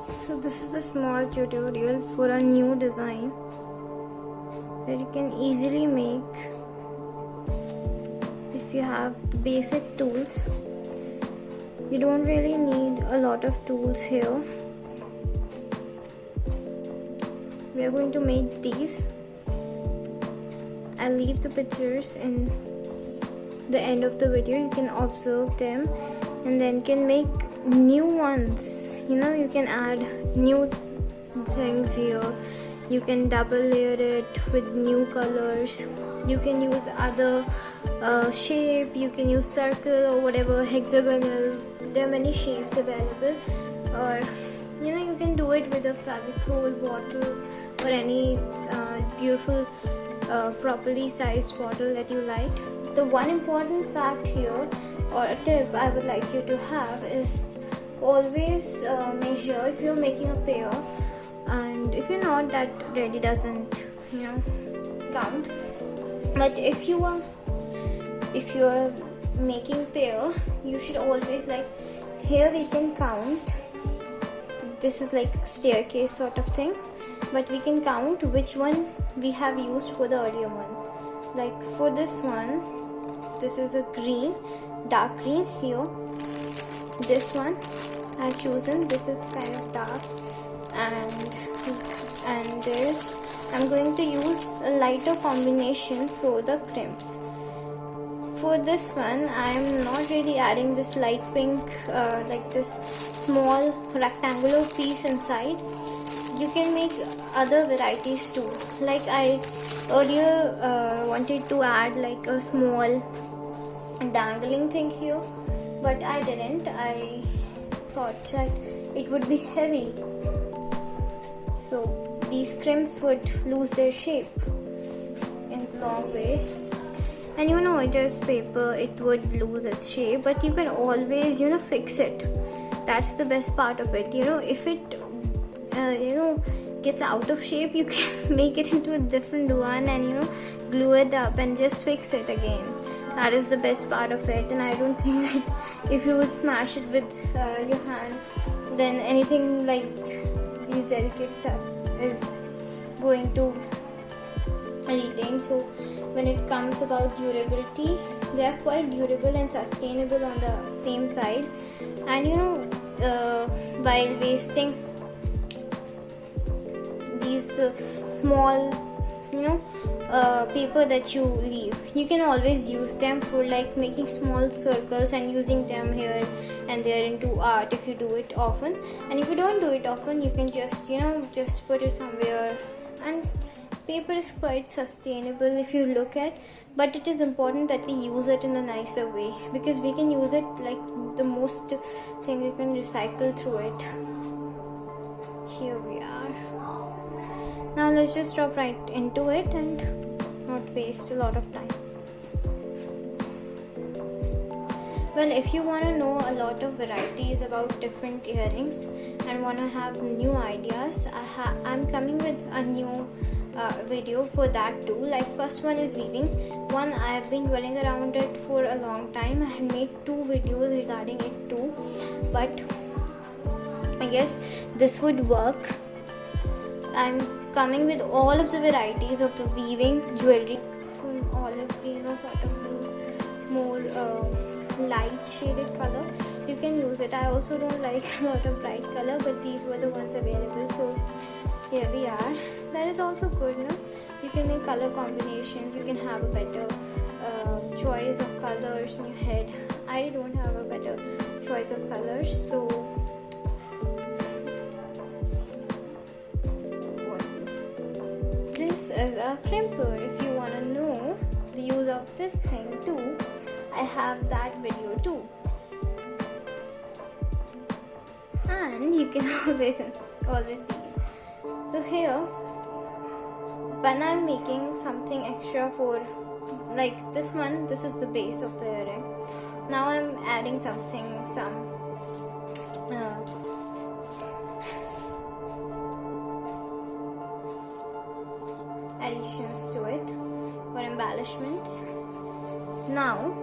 So this is the small tutorial for a new design that you can easily make if you have the basic tools. You don't really need a lot of tools here. We are going to make these. I'll leave the pictures in the end of the video. You can observe them and then can make new ones. You can add new things here. You can double layer it with new colors. You can use other shape. You can use circle or whatever, hexagonal. There are many shapes available. Or you can do it with a Fevicol bottle or any beautiful properly sized bottle that you like. The one important fact here or a tip I would like you to have is always measure if you're making a pair, and if you're not, that really doesn't count. But if you are making pair, you should always, like here we can count. This is like staircase sort of thing, but we can count which one we have used for the earlier one. Like for this one, this is a green, dark green here. This one I've chosen, this is kind of dark, and this I'm going to use a lighter combination for the crimps. For this one, I'm not really adding this light pink, like this small rectangular piece inside. You can make other varieties too. Like I earlier wanted to add like a small dangling thing here, but I didn't. I thought that it would be heavy, so these crimps would lose their shape in the long way. And it is paper, it would lose its shape, but you can always fix it. That's the best part of it. If it gets out of shape, you can make it into a different one and glue it up and just fix it again. That is the best part of it. And I don't think that if you would smash it with your hand, then anything like these delicate stuff is going to retain. So when it comes about durability, they are quite durable and sustainable on the same side. And while wasting these small paper that you leave, you can always use them for like making small circles and using them here and there into art if you do it often. And if you don't do it often, you can just just put it somewhere. And paper is quite sustainable if you look at, but it is important that we use it in a nicer way, because we can use it like the most thing we can recycle through it. Here we are. Now let's just drop right into it and not waste a lot of time. Well, if you want to know a lot of varieties about different earrings and want to have new ideas, I'm coming with a new video for that too. Like first one is weaving. One, I have been dwelling around it for a long time. I have made 2 videos regarding it too, but I guess this would work. I'm coming with all of the varieties of the weaving jewelry, from olive green or sort of those more light shaded color. You can use it. I also don't like a lot of bright color, but these were the ones available, so here we are. That is also good. You can make color combinations. You can have a better choice of colors in your head. I don't have a better choice of colors, so this is a crimper. If you want to know the use of this thing too, I have that video too, and you can always see it. So here, when I'm making something extra for like this one, this is the base of the earring. Now I'm adding some additions to it for embellishments. Now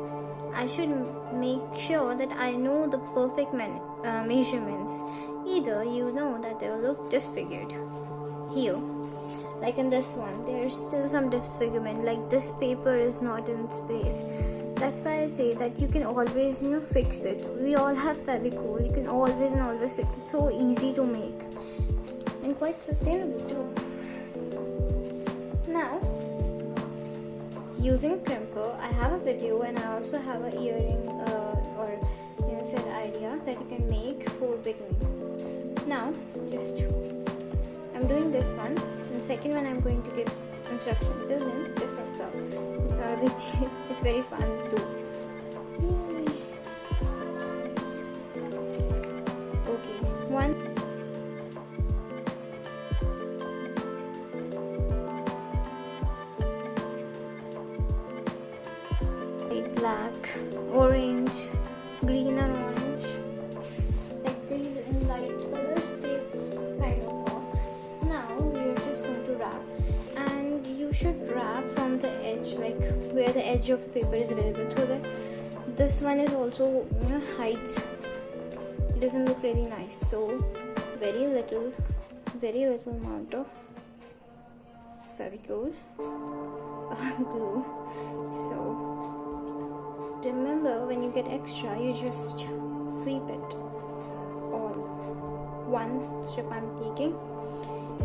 I should make sure that I know the perfect measurements. Either you know that they will look disfigured. Here, like in this one, there's still some disfigurement, like this paper is not in space. That's why I say that you can always, fix it. We all have Fevicol. You can always and always fix it. So easy to make and quite sustainable too. Now, using crimper, I have a video and I also have an earring set idea that you can make for beginning. Now, I'm doing this one. And the second one I'm going to give instruction. Till then, just observe. It's not a big deal. It's very fun too. Yay. Okay, one. Black, orange, green and orange. Like these in light colors, they kind of work. Now we're just going to wrap, and you should wrap from the edge, like where the edge of the paper is available, so that this one is also hides. It doesn't look really nice. So very little amount of Fevicol glue. So remember, when you get extra, you just sweep it all. One strip I'm taking,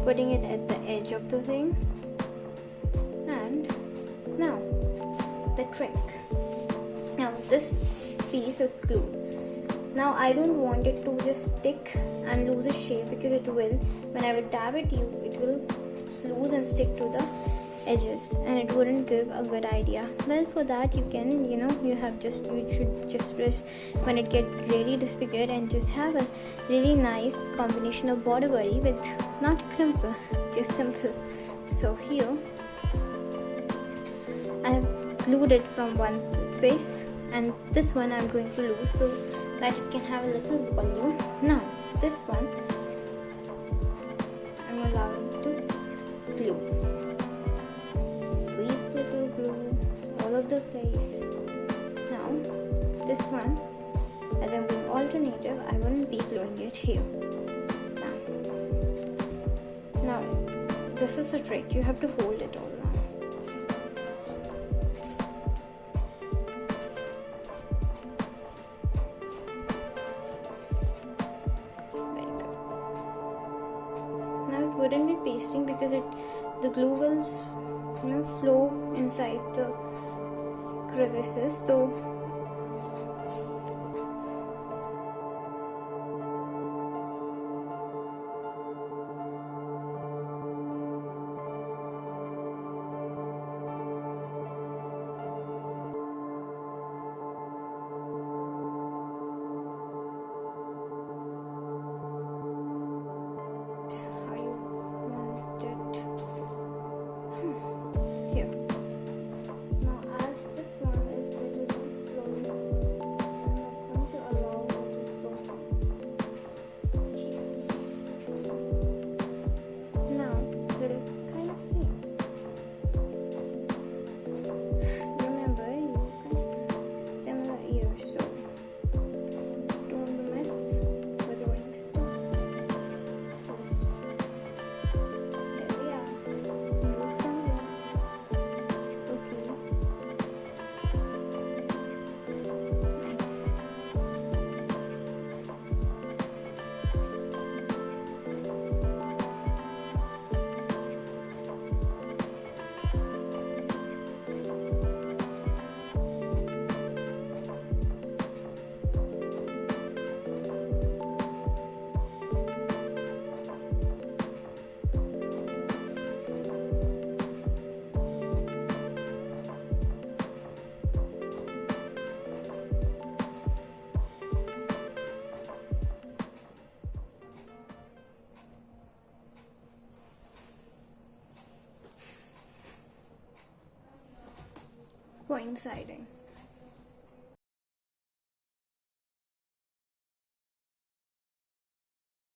putting it at the edge of the thing, and now the trick. Now this piece is glued. Now I don't want it to just stick and lose its shape, because it will. When I will dab it, it will lose and stick to the edges, and it wouldn't give a good idea. Well, for that you can, you should just press when it gets really disfigured, and just have a really nice combination of border worry with not crimper, just simple. So here I have glued it from one space, and this one I'm going to lose so that it can have a little volume. Now this one I'm allowing to glue. Sweet little glue all over the place. Now this one, as I'm going alternative, I wouldn't be gluing it here. Now this is a trick. You have to hold it all now. Very good. Now it wouldn't be pasting, because the glue will flow inside the crevices. So how you want it. Here. Now, as this one is a little flowing, I'm not going to allow it to flow here. Now, we'll kind of see. Remember, you can similar ears, so don't mess with the rings. Here we are. Look similar. Okay. Nice. Coinciding.